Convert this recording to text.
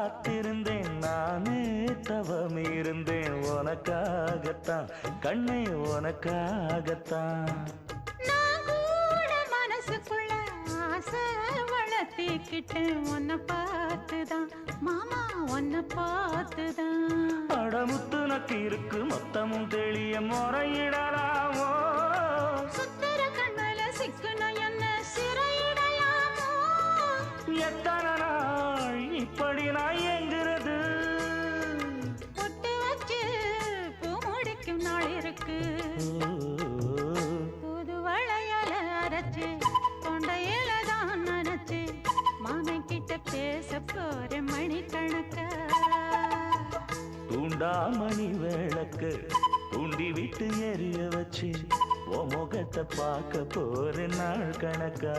காத்திருந்தேன் நானே தவம் இருந்தேன் உனக்காகத்தான் கண்ணே உனக்காகத்தான் நான் கூட மனசுக்குள்ள ஆசை வளர்த்திக்கிட்டேன் உன்னை பார்த்துதான் மாமா உன்னை பார்த்துதான் அடமுத்து நக்கு இருக்கு மொத்தமும் தெளிய முறையிடலாமோ சுத்தர கண்மல சிக்குன என்ன சிறையிடலாமோ எத்தனை நாள் இப்படி நான் எங்கிறது பொட்டு வச்சு பூ முடிக்கும் நாள் இருக்கு புது வளையல அரைச்சு கொண்டையில தான் நினைச்சு மாமன் கிட்ட பேச போற மணிக்கணக்கா தூண்டாமணி விளக்கு தூண்டி விட்டு எரிய வச்சு உன் முகத்தை பார்க்க போற நாள் கணக்கா